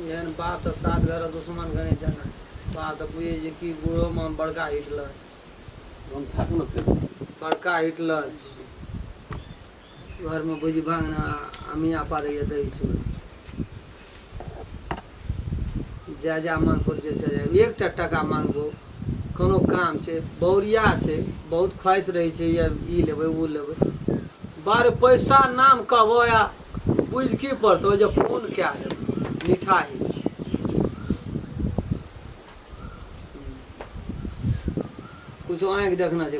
एहन बाप तो 7 घर दुश्मन घने जाना बाप तो बुझे जे कि बूढ़ो में बड़का हिटलर बड़का हिटलर घर में बुझी भांगना আমি আপা দিয়ে দেইছো जा मांग করছে সে একটা টাকা मांगबो कोनो काम छे बौरिया छे बहुत ख्वाहिश रही छे या ई लेबे वो लेबे बार पैसा नाम कहबो या बुझ की पड़तो जो खून क्या दे मिठाई कुछ आँख देखना छे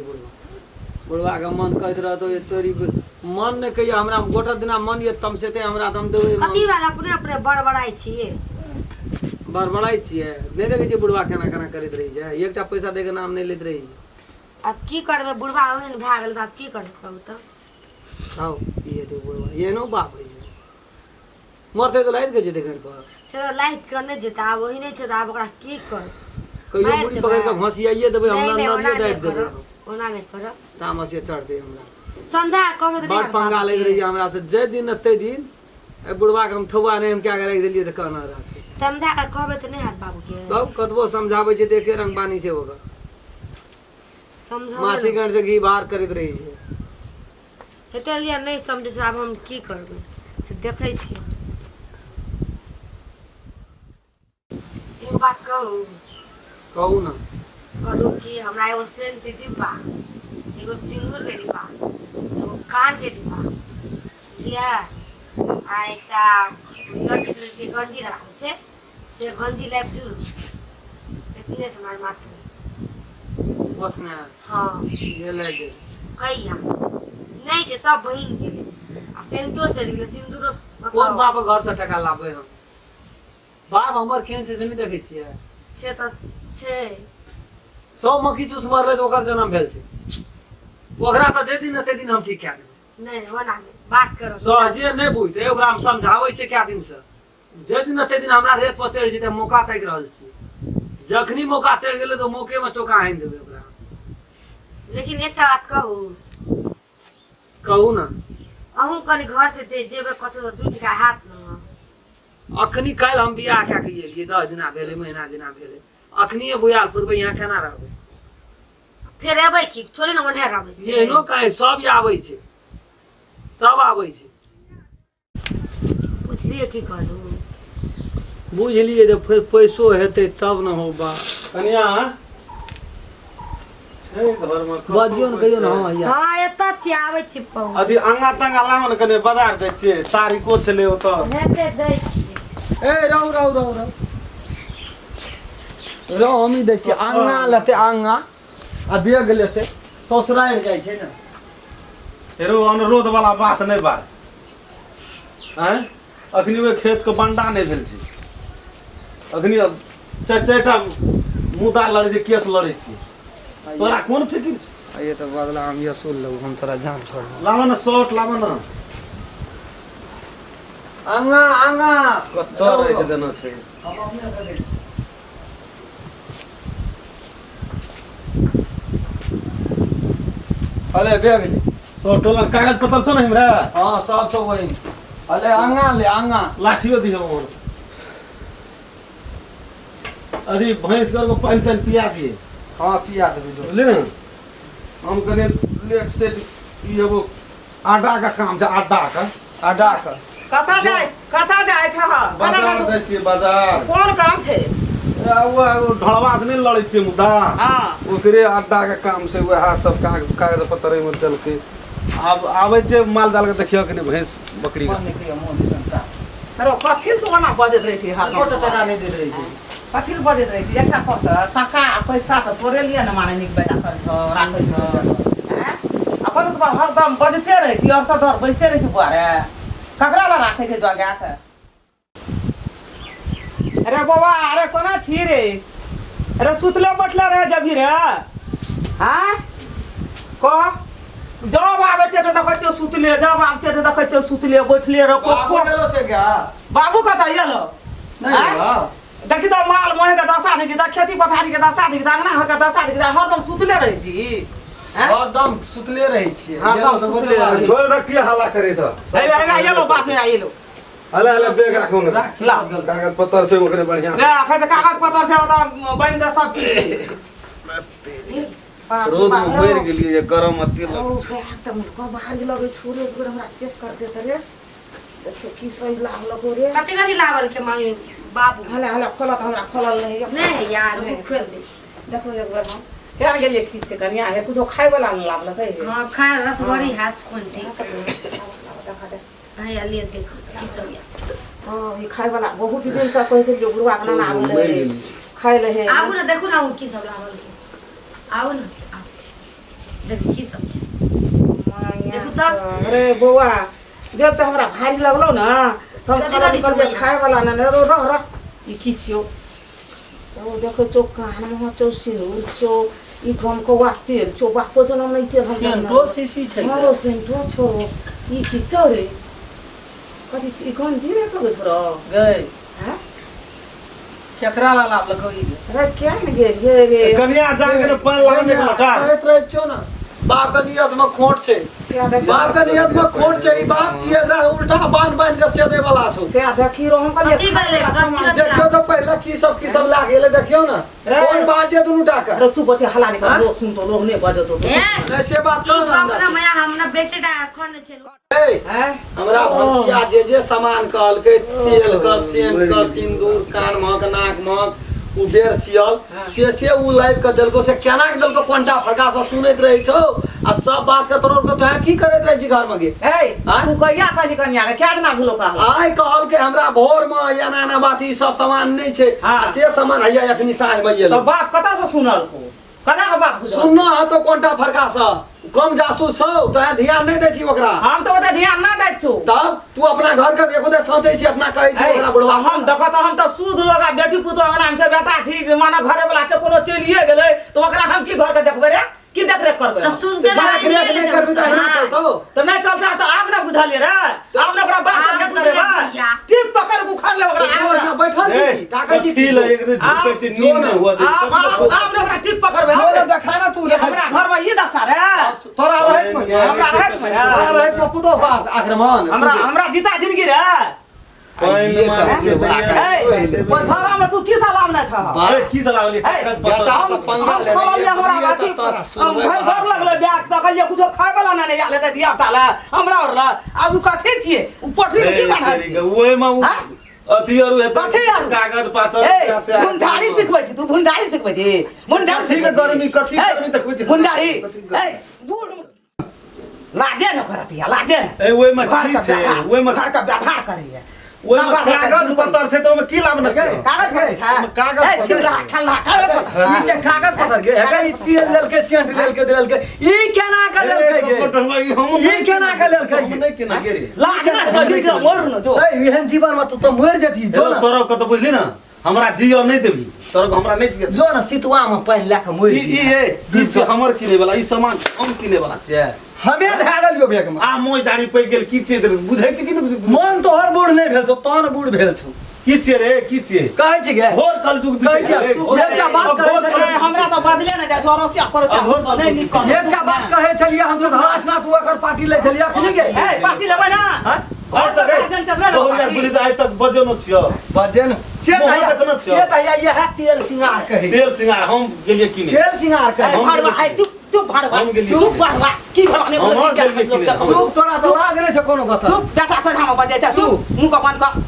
बुढ़वा के मन कहत रहतो ये तोरी मन ने कहियो हमरा गोटा दिना मन ये तमसेते हमरा तम देबे कथि वाला अपने अपने बड़बड़ाई छिए बड़बड़ाई छिए नहीं देखे छे बुढ़वा केना केना करत रही छे एकटा पैसा दे के नाम नहीं लेत रही छे अब की करबे बुढ़वा ओहन भा गेल त की करबे कहू त आओ ये दे बुढ़वा ये नो बाप है मरते तो लाइट के जेते घर पर से लाइट करने जेता अब ओही नहीं छे त अब ओकरा की कर कहियो बुढ़ी पकड़ के घसियाइए देबे हमरा नरिया दाब देबे ओना नहीं कर तामसिया चढ़ते हमरा समझा कहबे त बड़ पंगा लग रही हमरा से जे दिन अते दिन ए बुढ़वा के हम थवा नहीं हम क्या करे देलिए त कहना रहते समझा कर कहबे त नहीं हाथ बाबू के तब कतबो समझावे छे देखे रंग बानी छे होगा समझा मासी गण से घी बाहर करत रही छे हेते लिया नहीं समझे से अब हम की करबे से देखै छी एक बात कहू ना कहू कि हमरा एगो सेंट के डिब्बा एगो सिंदूर के डिब्बा एगो कान के डिब्बा लिया आ एकटा लड़की के गंजी रखल छे से गंजी लाइब जरूर इतने से मार मात्र बस ना हां ये ले दे कहिया नहीं छे सब बहिन के आ सेंटो से रिले सिंदूरो कोन बाप घर से टका लाबे हम बाप हमर केन से नहीं देखे छिए छे त छे सब मक्खी चूस मारले तो ओकर जन्म भेल छे ओकरा त जे दिन अते दिन हम ठीक कय देब नहीं होना नहीं बात करो सहजे नहीं बुझते ओकरा हम समझावे छे क्या दिन से जे दिन अते दिन हमरा रेत पर चढ़ जेते मौका तक रहल छी जखनी मौका चढ़ गेले तो मौके में चौका आइन देबे ओकरा लेकिन एकटा बात कहू ना अहू कनी घर से ते जेबे कतो 2 टका हाथ न अखनी काल हम बियाह क्या के लिए 10 दिना भेले महीना दिना भेले अखनी बुयाल पुरबे यहाँ केना रहबे फिर एबै की थोड़े न ओने रहबे ये नो काहे सब आबै छे सब आबै छे पूछलिए की कहलू बुझलिए जे फिर पैसो हेतै तब न होबा कन्या छै घर में बजियो न कहियो न हां या हां एता छी आबै छी पौ अथी अंगा तंगा लावन कने बाजार दै छियै तारीखो छले ओत हेते दै छी ए रौ हमी दै छी अंगा लते अंगा आ बेग लेते ससुराल जाय छै न हेरो अनुरोध वाला बात नहीं बात हैं अखनी वे खेत के बंडा नहीं भेल छै अखनी चाचा मुद्दा लड़े छै केस लड़े छी तोरा कोन फिकिर छै ये तो बदला हम ये सुन लो हम तोरा जान छोड़ लावन शॉट लावन अंगा अंगा कत रहे छै देना छै हम अपने करे अले बेग ले शॉटोला कागज पत्तर छ न हमरा हां सब सब वही अले अंगा ले अंगा लाठियो दी हम अरे भैंस कर को पानी तन पिया दिए हां पिया देबे जो ले हम कने लेट सेट ये वो आटा का काम छै आटा का कथा जाय छ बाजार दै छी बाजार कोन काम छै वो ढलवा से नहीं लड़े छी मुद्दा हां ओकरे आटा का काम से वह सब कागज पत्तर में चल के अब आवे छै माल जाल के देखियो कि भैंस बकरी मन निकलियो मोन संता अरे कथिल तो ना बजत रही छी हाथ कोट टका नहीं दे रही थी कथिल बजत रही छी एकटा कत टका पैसा तो तोरे लिए न माने निक बेटा कर छ राखै छ हैं अपन तो हरदम बजते रही छी और सब डर बजते रही छी बुआरे ककरा ला राखै छै जगह के अरे बाबा अरे कोना छी रे अरे सुतले बैठले रहे जभी रे हैं को जब आवे छै त देखै छै सुतले जब आवे छै त देखै छै सुतले बैठले रे बाबू गेलो से क्या बाबू कत येलो नहीं बा देखी तो माल मोहे के दशा देखी दा खेती पथारी के दशा देखी दा अंगना के दशा देखी दा हरदम सुतले रही छी हरदम सुतले रही छी हरदम सुतले रही छोड़ दे की हल्ला करे छ येलो बाप में येलो अले अले बैग रखो ना राख ला। कागज पत्तर से ओकरे बढ़िया ले आखा से कागज पत्तर से ओता बन जा सब चीज रोज में बैठ गेलिए जे गरम अति ओ बैग त मुको बाहर लगे छोरे पूरा हमरा चेक कर देत रे देखो की सही लागल को रे कते कथी लावल के मामी बाबू हला हला खोलत हमरा खोलल नहीं नहीं यार वो खोल दे छी। देखो एक बार हम यार गेलिए खींच के कनिया है कुछ खाए वाला न लागल कहे हां खा रस बड़ी हाथ कोंटी देखा दे हां ले देखो की सब या हां ये खाए वाला बहुत दिन से कहे से जो गुरुआ के ना आवे खाए ले है आबू ना देखो ना वो की सब लावल के आओ ना आओ। देखो की सब छै देखो सब। अरे बौआ देख तो हमरा भारी लगलो ना हम कथी खाना कथी निकल छै के खाए वाला ना रह ई की छियो ओ देखो चौका हम चौ सिंदूर चौ ई गम को वास्ते चौ बापो जन्म नहीं तेल हम सेंटो सीसी छै मारो सेंटो छो ई की चोरे कथी ई गम धीरे कगे छोरो गए हां केकरा ला लाभ लखोई अरे क्या न गे रे कन्या जान के पान लागने के लगा कहत रहे छो ना बाप के नियत में खोट छै बाप के नियत में खोट छै ई बाप जी एकरा उल्टा बांध के सेदे वाला छौ से देखी रो हम कथी भेलै कथी देखियो तो पहले की सब लागेले देखियो ना कौन बात जे दुनु टाका अरे तू बते हला नहीं कर लोग सुन तो लोग नहीं बजे तो ए ऐसे बात की करो कम ना मैं हमरा बेटेटा कोन छै ए हैं हमरा भसिया जे सामान कहल के तेल का सेंट का सिंदूर कान महक नाक महक उ बेर सियल से उ लाइव के देलको से केना के देलको कोंटा फड़का से सुनैत रहे छौ आ सब बात के तोर के तो की करैत रहे छी घर में गे ए तू कहिया कहली कन्या के क्या ना भूलो का आइ कहल के हमरा भोर में एना एना बात ई सब सामान नहीं छै हाँ। आ से सामान हैया अखनी साँझ में तो एलो बाप कता से सुनल को कना के बाप बुझल सुनना है तो कोंटा फड़का से कम जासूस छौ तो ध्यान नहीं दै छी ओकरा हम तो बता ध्यान ना दै छु तब तू अपना घर के देखो दे सौते छी अपना कहै छी ओकरा बुढ़वा हम देखत हम तो सूद लगा बेटी पुतो अंगना में से बेटा छी माना घरे वाला से कोनो चलिए गेलै तो ओकरा हम की घर के देखबे रे की देख रेख करबे तो सुनते बात रहे रे नहीं करबी त नहीं चलतो तो नहीं चलता तो आप ना बुझलिए रे आप ना ओकरा बात आप के बुझले करे बा भैया। ठीक पकड़ बुखार ले ओकरा तो आप यहाँ बैठल छी ताकै छी फील एक दिन झुके छी नींद नहीं हुआ दे आप ना ओकरा ठीक पकड़बे बोले देखा ना तू हमरा घर में ये दशा रे तोरा रहत में हमरा रहत में तोरा रहत में पुतो बाप आक्रमण हमरा जीता जिंदगी रे कोई मार के ए पथरा में तू की सलाम ना छ अरे की सलाह ले कागज बेटा पत्तर सब पंगा ले हमरा बाती हम घर लगले बैग त कहिए कुछ खाए वाला ना नहीं आले दिया ताला हमरा और ला अब कथे छिए उ पटरी में की बांधा छी ओए में अथी और है कथी यार? कागज पत्तर ए भुंडारी सिखबै छी तू भुंडारी सिखबै छी भुंडारी ठीक है गर्मी कथी गर्मी देखबै छी भुंडारी ए बूढ़ लाजे न करतिया लाजे ए ओए में की छे ओए में घर का व्यवहार करिए ओए में कागज पत्तर छै तो में की लाभ न छै कागज करे था कागज ए छिलरा ठल्ला कागज पत्तर नीचे कागज पत्तर गे हेगा ई तेल लेल के सेंट लेल के देल के ई केना के लेल के गे हम ई केना के लेल के हम नहीं केना गे रे लाज ना जल्दी के मोर न जो ए एहन जीवन में तो मर जती जो ना तोरा को तो बुझली ना हमरा जियो नहीं देबी तोरा हमरा नहीं जियो जो ना सितवा में पहन ला के मर ई ए बीच हमर किने वाला ई सामान हम किने वाला छै हमें धै गेलियो बैग में आ मोय दाढ़ी पै गेल की छै बुझै छी कि नहीं मन तो हर बूढ़ नहीं भेल छौ तन बूढ़ भेल छौ की छै रे की छै कहै छी गे भोर कल जुग कहै छी एकटा बात कहै ए, हमरा तो बदले ना जा चौरसिया पर नहीं निकल एकटा बात कहै छलिए हम तो घर ना तू एकर पार्टी ले छलिए अखनी गे ए पार्टी लेबै ना हां कौन तक बहुरिया बुली आइ तक बजो न छियो बजन से मोहन देखनो त छियो। से त यह तेल सिंगार कहै तेल सिंगार हम गेलिए किने तेल सिंगार कहै भाड़वा आई चुप चुप भाड़वा हम गेलिए चुप भाड़वा की भरने हम बोल गेलिए किने। चुप तोरा तो लाज नहीं छ कोनो कथा चुप बेटा से हम बजे जा चुप मुंह का बंद कर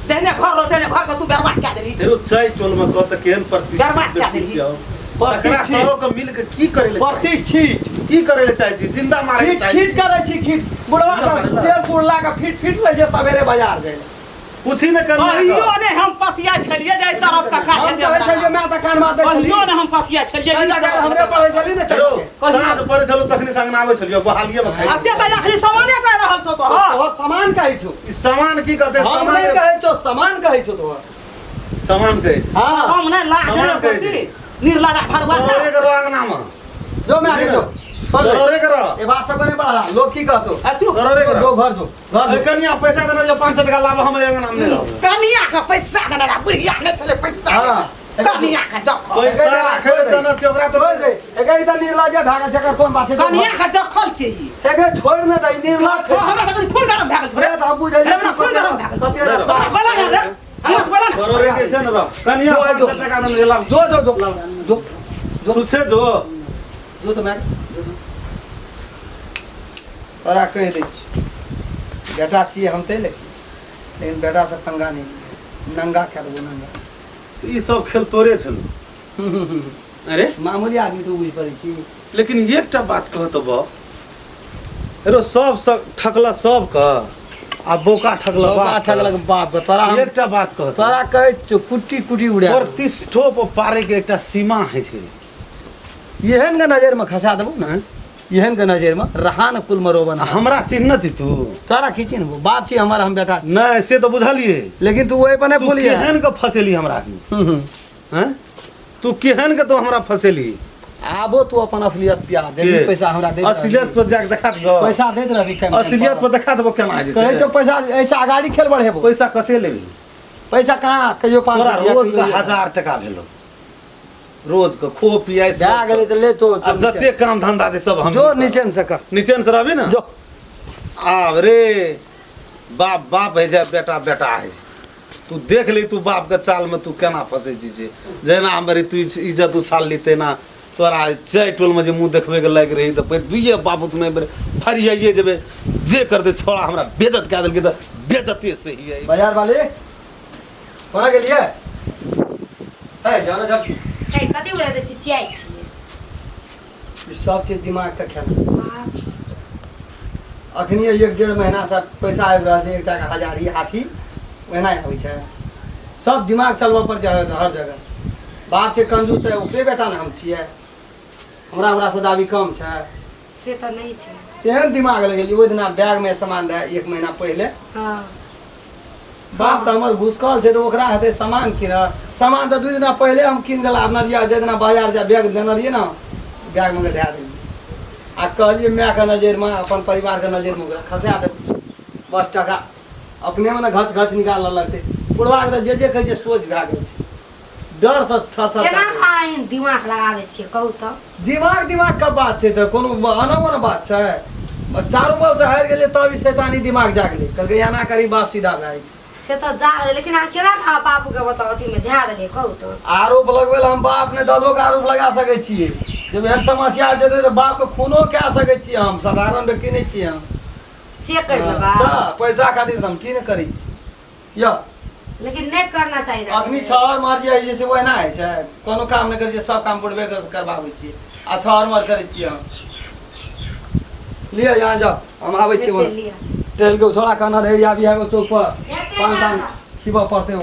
तेने घर रो तेने घर का तू बर्बाद क्या देली तेरो चाय टोल में कत केहन बर्बाद क्या देली? प्रतिष्ठित तोरो के मिल के की करे ले प्रतिष्ठित की करे ले चाहे छी जिंदा मारे फिट फिट करे छी फिट बुढ़वा का तेल पुरला का फिट फिट ले जे सवेरे बाजार जाए पूछी न करना अहियो ने हम पतिया छलिए जाय तरफ का हम काजे कहै छलिए मैं त कान मार दे छलिए अहियो ने हम पतिया छलिए हमरे पढ़ै छलिए ने चलो चलो साँझ पड़े चलो तखनी संग नामे छलियो बहालिए में खाई असे त आखिरी सामाने कह रहल छौ तो तोहर सामान कहै छौ ई सामान की कहते हम नहीं कहै छौ सामान कहै छौ तोहर सामान कहे हां हम ने लाज सामान रे कहे पति निर्लजा भड़वा तोरे करो अंगना में जो मैं आगे जो तोरे करो ए बात सब नहीं पड़ा लोग की कहतो तू तोरे करो जो घर जो घर जो कन्या पैसा देना जो 500 टका लाभ हम अंगना में रहो कनिया का पैसा देना रा बुढ़िया ने चले पैसा हाँ। कनिया का जख पैसा रखे देना छै ओकरा तो बोल दे एक एके इधर निर्लज्ज भागा चक्कर कोन बात है कनिया का जखल छै ई एके छोड़ न दई निर्लज्ज तो हमरा त खून गरम भए गेल अरे हम बुझै अरे हमरा खून गरम भए गेल कते बोला ना रे हमरा बोला ना बरोरे कैसे न रह कनिया जो, 500 टका न लेला जो जो जो जो तू छे जो जो तो मैं तोरा कह दै छी बेटा छियै हम ते लेकिन बेटा से पंगा नहीं नंगा कर दो नंगा ई सब खेल तोरे छल अरे मामूली आदमी तो बुझ पड़े छी लेकिन एकटा बात कहत बा रो सब ठकला सब का आ बोका ठकला लोका ठगलक बाप तोरा हम एकटा बात कहत तोरा कहे छो कुट्टी कुटी उड़ा प्रतिष्ठो पर पारे के एकटा सीमा है छै एहन के नजर में खसा देबो ना एहन के नजर में रहा न कुल मरो बना हमरा चिन्ह छी तू तोरा खींची न बाप छी हमार हम बेटा नहीं से तो बुझलिए लेकिन तू वही बने तू बोलिए केहन के फसेली हमरा की हैं तू केहन के तो हमरा फसेली आबो तू अपन असलियत पिया दे के? पैसा हमरा दे असलियत पर जाके देखा दियो पैसा देत रही टाइम असलियत पर देखा देबो केना जे कहे तो पैसा ऐसा आगाड़ी खेल बढ़ेबो पैसा कते लेबी पैसा कहाँ कहियो तोरा 500 रोज का 1000 टका भेलो रोज के खो पियाई जा गेले तो ले तो आ जते काम धंधा दे सब हम जो नीचे से कर नीचे से रहबी ना जो आब रे बाप बाप है जा बेटा बेटा है तू देख ली तू बाप के चाल में तू केना फंसे छी छे जेना हमरी तू इज्जत उछाल ली तेना तोरा चै टोल में जे मुंह देखबे के लाग रही तो फिर दुइये बाबू तुम्हें फरियाइए जेबे जे कर दे छोड़ा हमरा बेइज्जत कह देलके तो बेइज्जती सही है बाजार वाले कोना गेलिए है जानो जब है कति उड़ा देती चियाई छिए ई सब चीज दिमाग का खेल अखनी 1.5 महीना से पैसा आबि रहल छै एकटा के हजारी हाथी ओना आबै छै सब दिमाग चलबऽ पर हर जगह बाप छै कंजूस है ओकरे बेटा ने हम छियै हमरा से दाबी कम छै से तो नहीं छै तेहन दिमाग लगेली ओहि दिना बैग में सामान रहे 1 महीना पहले हां बाप तो हमर घुसकल छै तो ओकरा हेतै सामान किन सामान तो 2 दिना पहले हम किन गेला अपना दिया जे दिना बाजार जा बैग देने रहिए ना बैग में धै देलिए आ कहलिए माय के नजर में अपन परिवार के नजर में ओकरा खसा दे 10 टका अपने में ना घच घच निकाल लगते पुरवा के जे कहै छै सोच भए गेल छै डर से थर केना आइन दिमाग लगावे छिए कहू तो दिमाग का बात छै तो कोनो अनमन बात छै चारों बल से हारि गेलिए तब ई शैतानी दिमाग जागले कहलकै एना करी बाप सीधा भए जाइ से तो जा लेकिन अकेला का बाबू के बताओ अथी में ध्यान रहे कहू तो आरोप लगबे हम बाप ने दादो के आरोप लगा सकै छियै जब एहन समस्या जेतै तो बाप के खूनो कए सकै छियै हम साधारण व्यक्ति नहीं छियै हम से कर लेबा तऽ पैसा खातिर हम की नहीं करै छी या लेकिन नहीं करना चाहिए अखनी छहर मार जे है जैसे ओहिना है छै कोनो काम नहीं करै छियै सब काम बुढ़बे करबाबै छियै आ छहर मार करै छियै हम लिया यहाँ जाओ हम आबै छियै लिया तेल के थोड़ा खाना रह या भी है चौक पर 5 दान खिबा पड़ते